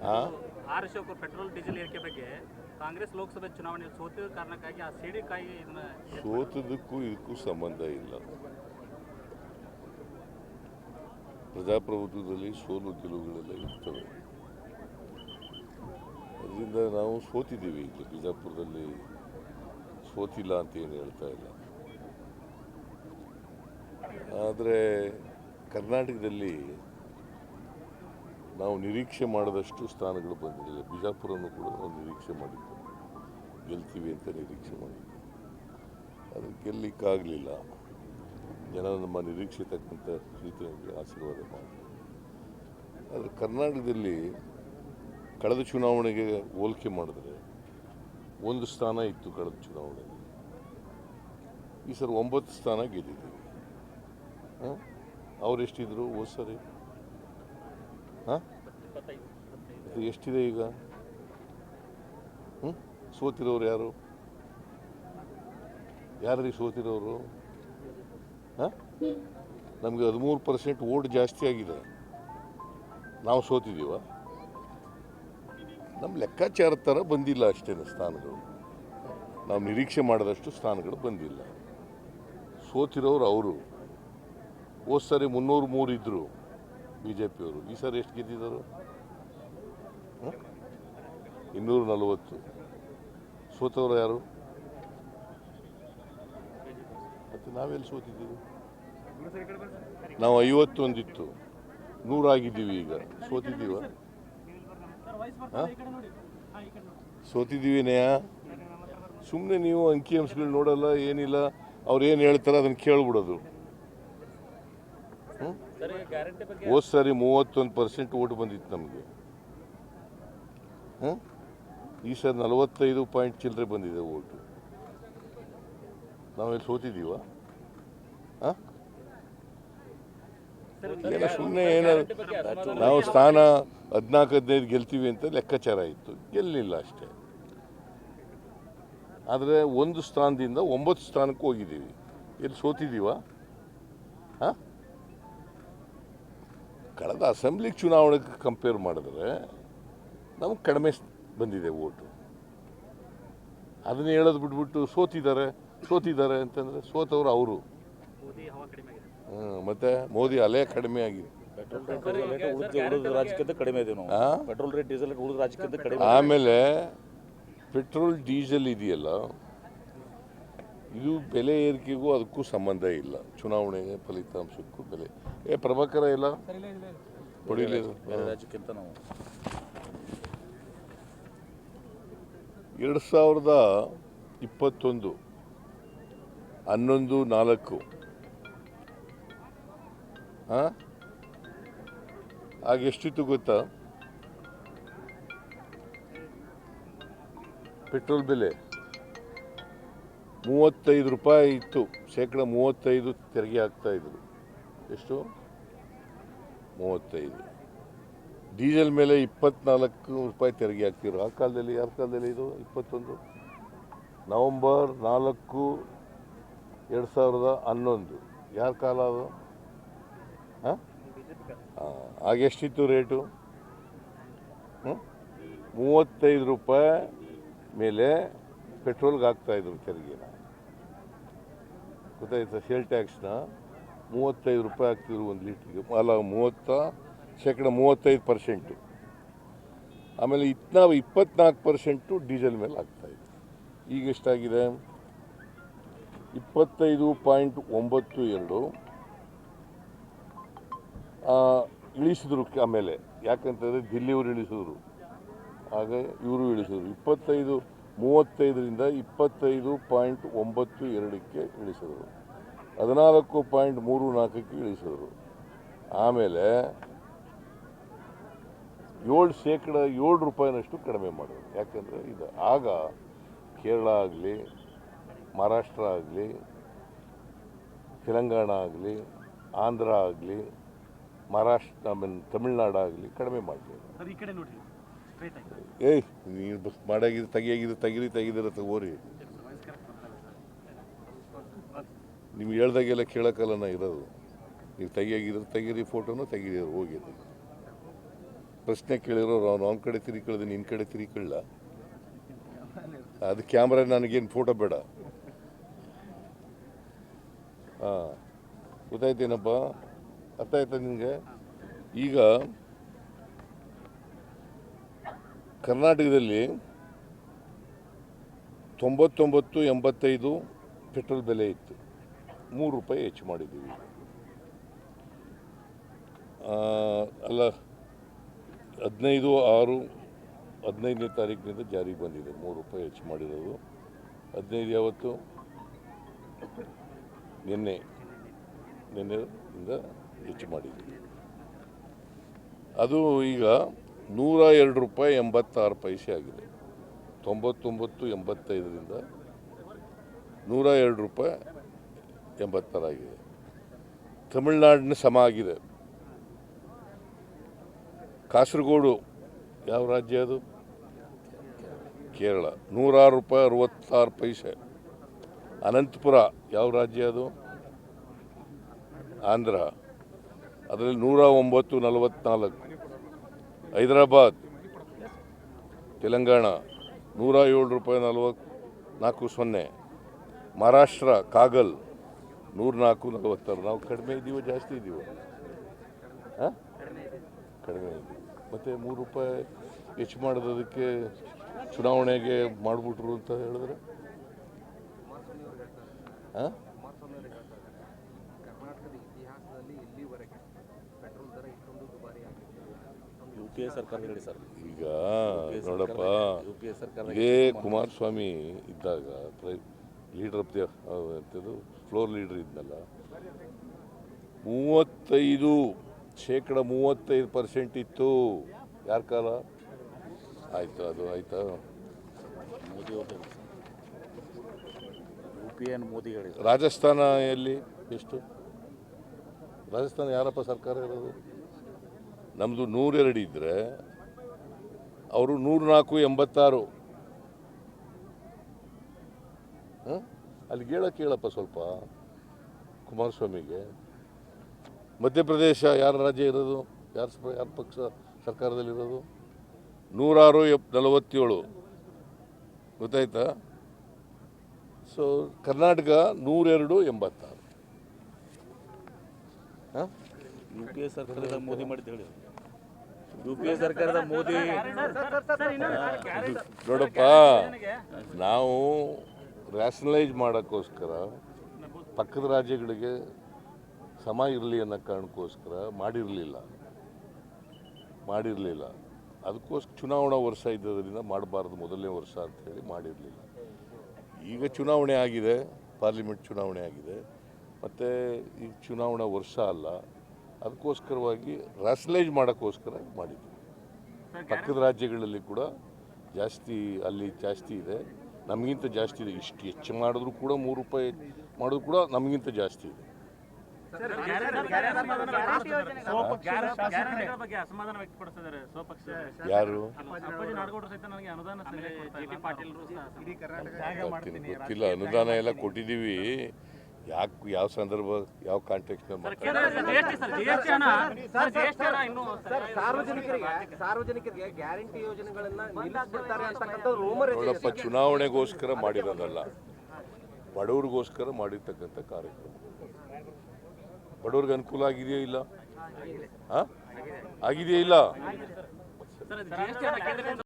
R Ashok petrol diesel ಏರಿಕೆ ಬಗ್ಗೆ ಕಾಂಗ್ರೆಸ್ ಲೋಕಸಭೆ ಚುನಾವಣೆಯಲ್ಲಿ ಸೋತಿದ ಕಾರಣಕ್ಕಾಗಿ ಆ ಸಿಡಿಕಾಯಿ ಇದನ್ನ ಸೋತದಕ್ಕೂ ಇದಕ್ಕೂ ಸಂಬಂಧ ಇಲ್ಲ. ಪ್ರಜಾಪ್ರಭುತ್ವದಲ್ಲಿ ಸೋಲು ಗೆಲುವುಗಳೆಲ್ಲ ಇರ್ತವೆ. ಅದರಿಂದ ನಾವು ಸೋತಿದ್ದೀವಿ. ಈಗ ಬಿಜಾಪುರದಲ್ಲಿ ಸೋತಿಲ್ಲ ಅಂತ ಏನು ಹೇಳ್ತಾ ಇಲ್ಲ. ಆದರೆ ಕರ್ನಾಟಕದಲ್ಲಿ ನಾವು ನಿರೀಕ್ಷೆ ಮಾಡಿದಷ್ಟು ಸ್ಥಾನಗಳು ಬಂದಿರಲಿಲ್ಲ. ಬಿಜಾಪುರನ್ನು ಕೂಡ ನಾವು ನಿರೀಕ್ಷೆ ಮಾಡಿದ್ದು, ಗೆಲ್ತೀವಿ ಅಂತ ನಿರೀಕ್ಷೆ ಮಾಡಿದ್ದು. ಅದು ಗೆಲ್ಲಲಿಕ್ಕಾಗಲಿಲ್ಲ. ಜನ ನಮ್ಮ ನಿರೀಕ್ಷೆ ತಕ್ಕಂಥ ರೀತಿಯಲ್ಲಿ ಆಶೀರ್ವಾದ ಮಾಡಿ. ಆದರೆ ಕರ್ನಾಟಕದಲ್ಲಿ ಕಳೆದ ಚುನಾವಣೆಗೆ ಹೋಲಿಕೆ ಮಾಡಿದ್ರೆ ಒಂದು ಸ್ಥಾನ ಇತ್ತು ಕಳೆದ ಚುನಾವಣೆಯಲ್ಲಿ. ಈ ಸರಿ 9 ಸ್ಥಾನ ಗೆದ್ದಿದ್ದೀವಿ. ಅವರೆಷ್ಟಿದ್ರು ಹೋದ ಸರಿ? ಎಷ್ಟಿದೆ ಈಗ? ಸೋತಿರೋರು ಯಾರು? ಯಾರಿಗೆ ಸೋತಿರೋರು? ನಮಗೆ 13% ಓಟ್ ಜಾಸ್ತಿ ಆಗಿದೆ. ನಾವು ಸೋತಿದ್ದೀವ? ನಮ್ಮ ಲೆಕ್ಕಾಚಾರ ಥರ ಬಂದಿಲ್ಲ ಅಷ್ಟೇ ಸ್ಥಾನಗಳು. ನಾವು ನಿರೀಕ್ಷೆ ಮಾಡಿದಷ್ಟು ಸ್ಥಾನಗಳು ಬಂದಿಲ್ಲ. ಸೋತಿರೋರು ಅವರು. ಹೋದ ಸರಿ 303 ಇದ್ದರು ಬಿ ಜೆ ಪಿಯವರು. ಈ ಸಾರಿ ಎಷ್ಟು ಗೆದ್ದಿದ್ದಾರೆ? 240. ಸೋತವರು ಯಾರು? ಮತ್ತು ನಾವೆಲ್ಲಿ ಸೋತಿದ್ದೀವಿ? ನಾವು 51 ಇತ್ತು, 100 ಆಗಿದ್ದೀವಿ. ಈಗ ಸೋತಿದ್ದೀವ? ಸೋತಿದ್ದೀವಿನೆಯಾ? ಸುಮ್ಮನೆ ನೀವು ಅಂಕಿಅಂಶಗಳು ನೋಡಲ್ಲ, ಏನಿಲ್ಲ. ಅವ್ರು ಏನು ಹೇಳ್ತಾರೆ ಅದನ್ನು ಕೇಳ್ಬಿಡೋದು. ಹೋದ ಸಾರಿ 31% ಓಟ್ ಬಂದಿತ್ತು ನಮಗೆ. ಈ ಸಾರಿ 45 ಪಾಯಿಂಟ್ ಚಿಲ್ಲರೆ ಬಂದಿದೆ ಓಟು. ನಾವೆಲ್ಲಿ ಸೋತಿದ್ದೀವ? ಸುಮ್ಮನೆ ಏನಾದ್ರು ನಾವು ಸ್ಥಾನ 14-15 ಗೆಲ್ತೀವಿ ಅಂತ ಲೆಕ್ಕಾಚಾರ ಇತ್ತು, ಗೆಲ್ಲಿಲ್ಲ ಅಷ್ಟೇ. ಆದರೆ ಒಂದು ಸ್ಥಾನದಿಂದ 9 ಸ್ಥಾನಕ್ಕೆ ಹೋಗಿದ್ದೀವಿ. ಎಲ್ಲಿ ಸೋತಿದ್ದೀವ? ಕಳೆದ ಅಸೆಂಬ್ಲಿ ಚುನಾವಣೆಗೆ ಕಂಪೇರ್ ಮಾಡಿದ್ರೆ ನಮಗೆ ಕಡಿಮೆ ಬಂದಿದೆ ಓಟು. ಅದನ್ನ ಹೇಳೋದು ಬಿಟ್ಬಿಟ್ಟು ಸೋತಿದ್ದಾರೆ ಅಂತಂದರೆ ಸೋತವರು ಅವರು. ಮತ್ತೆ ಮೋದಿ ಅಲೆ ಕಡಿಮೆ ಆಗಿದೆ. ಆಮೇಲೆ ಪೆಟ್ರೋಲ್ ಡೀಸೆಲ್ ಇದೆಯಲ್ಲ, ಇದು ಬೆಲೆ ಏರಿಕೆಗೂ ಅದಕ್ಕೂ ಸಂಬಂಧ ಇಲ್ಲ. ಚುನಾವಣೆ ಫಲಿತಾಂಶಕ್ಕೂ ಬೆಲೆ. ಪ್ರಭಾಕರ ಇಲ್ಲ ಹೊಡಿಲಿಲ್ಲ. 2021 11/4 ಆಗ ಎಷ್ಟಿತ್ತು ಗೊತ್ತಾ ಪೆಟ್ರೋಲ್ ಬೆಲೆ? 35 ರೂಪಾಯಿ ಇತ್ತು. 35% ತೆರಿಗೆ ಹಾಕ್ತಾ ಇದ್ರು. ಎಷ್ಟು? 35. ಡೀಸೆಲ್ ಮೇಲೆ 24 ರೂಪಾಯಿ ತೆರಿಗೆ ಹಾಕ್ತಿದ್ರು. ಆ ಕಾಲದಲ್ಲಿ, ಯಾರ ಕಾಲದಲ್ಲಿ ಇದು? 21 ನವೆಂಬರ್ 4, 2011. ಯಾರ ಕಾಲ ಅದು? ಆಗ ಎಷ್ಟಿತ್ತು ರೇಟು? 35 ರೂಪಾಯಿ ಮೇಲೆ ಪೆಟ್ರೋಲ್ಗೆ ಹಾಕ್ತಾಯಿದ್ರು ತೆರಿಗೆನ. ಗೊತ್ತಾಯ್ತಾ? ಸೇಲ್ ಟ್ಯಾಕ್ಸ್ನ 35 ರೂಪಾಯಿ ಹಾಕ್ತಿದ್ರು ಒಂದು ಲೀಟ್ರಿಗೆ. ಅಲ್ಲ, 35%. ಆಮೇಲೆ ನಾವು 24% ಡೀಸೆಲ್ ಮೇಲೆ ಹಾಕ್ತಾಯಿದ್ವಿ. ಈಗ ಎಷ್ಟಾಗಿದೆ? 25.92 ಇಳಿಸಿದ್ರು. ಆಮೇಲೆ ಯಾಕಂತಂದರೆ ದಿಲ್ಲಿಯವರು ಇಳಿಸಿದ್ರು, ಆಗ ಇವರು ಇಳಿಸಿದ್ರು. 35ರಿಂದ 25.92ಕ್ಕೆ ಇಳಿಸಿದ್ರು. 14.34ಕ್ಕೆ ಇಳಿಸಿದ್ರು. ಆಮೇಲೆ 7% ರೂಪಾಯಿನಷ್ಟು ಕಡಿಮೆ ಮಾಡಿದ್ರು. ಯಾಕಂದರೆ ಇದು ಆಗ ಕೇರಳ ಆಗಲಿ, ಮಹಾರಾಷ್ಟ್ರ ಆಗಲಿ, ತೆಲಂಗಾಣ ಆಗಲಿ, ಆಂಧ್ರ ಆಗಲಿ, ತಮಿಳ್ನಾಡು ಆಗಲಿ ಕಡಿಮೆ ಮಾಡಲಿಲ್ಲ. ನೀನು ಬಸ್ ಮಾಡಾಗಿದ್ದು ತೆಗೀರಿ ತಗೋರಿ. ನಿಮ್ಗೆ ಹೇಳ್ದಾಗೆಲ್ಲ ಕೇಳೋಕ್ಕಲ್ಲ ನಾ ಇರೋದು. ನೀವು ತೆಗಿಯಾಗಿದ್ರೆ ತೆಗೀರಿ, ಫೋಟೋನು ತೆಗೀರಿ, ಹೋಗಿದ್ದು. ಪ್ರಶ್ನೆ ಕೇಳಿರೋರು ಅವ್ನ ಕಡೆ ತಿರುಗಿಕೊಳ್ಳೋದು ನಿನ್ನ ಕಡೆ ತಿರುಗಿಕೊಳ್ಳ. ಅದು ಕ್ಯಾಮ್ರಾ, ನನಗೇನು ಫೋಟೋ ಬೇಡ. ಹಾಂ, ಗೊತ್ತಾಯ್ತೇನಪ್ಪ? ಅರ್ಥ ಆಯ್ತಾ ನಿನಗೆ? ಈಗ ಕರ್ನಾಟಕದಲ್ಲಿ 99.85 ಪೆಟ್ರೋಲ್ ಬೆಲೆ ಇತ್ತು. 3 ರೂಪಾಯಿ ಹೆಚ್ಚು ಮಾಡಿದ್ದೀವಿ. ಅಲ್ಲ, 15/6/15ನೇ ತಾರೀಕಿನಿಂದ ಜಾರಿಗೆ ಬಂದಿದೆ 3 ರೂಪಾಯಿ ಹೆಚ್ಚು ಮಾಡಿರೋದು. 15 ಯಾವತ್ತು? ನಿನ್ನೆಯಿಂದ ಹೆಚ್ಚು ಮಾಡಿದ್ದೀವಿ. ಅದು ಈಗ 102 ರೂಪಾಯಿ 86 ಪೈಸೆ ಆಗಿದೆ. 99.85ರಿಂದ 102 ರೂಪಾಯಿ 86 ಆಗಿದೆ. ತಮಿಳುನಾಡಿನ ಸಮ ಆಗಿದೆ. ಕಾಸರಗೋಡು ಯಾವ ರಾಜ್ಯ ಅದು? ಕೇರಳ, 106 ರೂಪಾಯಿ 66 ಪೈಸೆ. ಅನಂತಪುರ ಯಾವ ರಾಜ್ಯ ಅದು? ಆಂಧ್ರ, ಅದರಲ್ಲಿ 109.44. ಹೈದರಾಬಾದ್, ತೆಲಂಗಾಣ 107 ರೂಪಾಯಿ 40. ಮಹಾರಾಷ್ಟ್ರ ಕಾಗಲ್ 104.46. ನಾವು ಕಡಿಮೆ ಇದ್ದೀವೋ ಜಾಸ್ತಿ ಇದ್ದೀವೋ? ಹಾಂ, ಕಡಿಮೆ ಇದ್ದೀವಿ. ಮತ್ತು 3 ರೂಪಾಯಿ ಹೆಚ್ಚು ಮಾಡೋದಕ್ಕೆ ಚುನಾವಣೆಗೆ ಮಾಡಿಬಿಟ್ರು ಅಂತ ಹೇಳಿದ್ರೆ ಹಾಂ, ಕರ್ನಾಟಕದ ಇತಿಹಾಸದಲ್ಲಿ ಇಲ್ಲಿವರೆಗೆ ಪೆಟ್ರೋಲ್ ದರ ಇಷ್ಟೊಂದು ದುಬಾರಿ ಆಗಿದೆ. UPA ಸರ್ಕಾರ ಹೇಳಿ ಸರ್. ಈಗ ನೋಡಪ್ಪ, ಇದೇ ಕುಮಾರಸ್ವಾಮಿ ಇದ್ದಾಗ ಲೀಡರ್ ಆಫ್ ದಿ ಎಂಥದ್ದು ಫ್ಲೋರ್ ಲೀಡರ್ ಇದ್ನಲ್ಲ, 35% ಇತ್ತು. ಯಾರ ಕಾಲ ಆಯಿತು? ಅದು ಆಯಿತಾ? ಮೋದಿ UPA ಮೋದಿ ಹೇಳಿ. ರಾಜಸ್ಥಾನ ಎಲ್ಲಿ ಎಷ್ಟು? ರಾಜಸ್ಥಾನ ಯಾರಪ್ಪ ಸರ್ಕಾರ ಇರೋದು? ನಮ್ಮದು 102 ಇದ್ದರೆ ಅವರು 104.86. ಅಲ್ಲಿ ಕೇಳಪ್ಪ ಸ್ವಲ್ಪ ಕುಮಾರಸ್ವಾಮಿಗೆ. ಮಧ್ಯಪ್ರದೇಶ ಯಾರ ರಾಜ್ಯ ಇರೋದು? ಯಾರ ಪಕ್ಷ ಸರ್ಕಾರದಲ್ಲಿರೋದು? 106.47. ಗೊತ್ತಾಯ್ತಾ? ಸೊ ಕರ್ನಾಟಕ 102.86. ಹಾಂ, UPA ಸರ್ಕಾರದ ಮೋದಿ ಮಾಡಿದ್ದು ಹೇಳಿ. UPA ಸರ್ಕಾರದ ಮೋದಿ ನೋಡಪ್ಪ, ನಾವು ರ್ಯಾಷನಲೈಸ್ ಮಾಡೋಕ್ಕೋಸ್ಕರ ಪಕ್ಕದ ರಾಜ್ಯಗಳಿಗೆ ಸಮ ಇರಲಿ ಅನ್ನೋ ಕಾರಣಕ್ಕೋಸ್ಕರ ಮಾಡಿರಲಿಲ್ಲ. ಅದಕ್ಕೋಸ್ಕರ ಚುನಾವಣಾ ವರ್ಷ ಇದ್ದದರಿಂದ ಮಾಡಬಾರ್ದು, ಮೊದಲನೇ ವರ್ಷ ಅಂಥೇಳಿ ಮಾಡಿರಲಿಲ್ಲ. ಈಗ ಚುನಾವಣೆ ಆಗಿದೆ, ಪಾರ್ಲಿಮೆಂಟ್ ಚುನಾವಣೆ ಆಗಿದೆ, ಮತ್ತು ಈಗ ಚುನಾವಣಾ ವರ್ಷ ಅಲ್ಲ. ಅದಕ್ಕೋಸ್ಕರವಾಗಿ ರ್ಯಾಷನಲೈಸ್ ಮಾಡೋಕ್ಕೋಸ್ಕರ ಮಾಡಿದ್ವಿ. ಪಕ್ಕದ ರಾಜ್ಯಗಳಲ್ಲಿ ಕೂಡ ಅಲ್ಲಿ ಜಾಸ್ತಿ ಇದೆ, ನಮಗಿಂತ ಜಾಸ್ತಿ ಇದೆ. ಇಷ್ಟು ಹೆಚ್ಚು ಮಾಡಿದ್ರು ಕೂಡ 3 ರೂಪಾಯಿ ಮಾಡಿದ್ರು ಕೂಡ ನಮಗಿಂತ ಜಾಸ್ತಿ ಇದೆ. ಯಾರು ಗೊತ್ತಿಲ್ಲ. ಅನುದಾನ ಎಲ್ಲ ಕೊಟ್ಟಿದ್ದೀವಿ. ಯಾವ ಸಂದರ್ಭ, ಯಾವ ಕಾಂಟೆಕ್ಸ್ಟ್ ಸಾರ್ವಜನಿಕರಿಗೆ ಗ್ಯಾರಂಟಿ ಯೋಜನೆಗಳನ್ನ ನಿಲ್ಲಿಸ್ಬಿಡ್ತಾರೆ ಅಂತಕ್ಕಂಥದ್ದು ರೂಮರ್ ಇದೆ. ನೋಡಪ್ಪ, ಚುನಾವಣೆಗೋಸ್ಕರ ಮಾಡಿರೋದಲ್ಲ, ಬಡವ್ರಿಗೋಸ್ಕರ ಮಾಡಿರ್ತಕ್ಕಂಥ ಕಾರ್ಯಕ್ರಮ. ಬಡವ್ರಿಗೆ ಅನುಕೂಲ ಆಗಿದೆಯೋ ಇಲ್ಲ? ಹಾಂ, ಆಗಿದೆಯೋ ಇಲ್ಲ?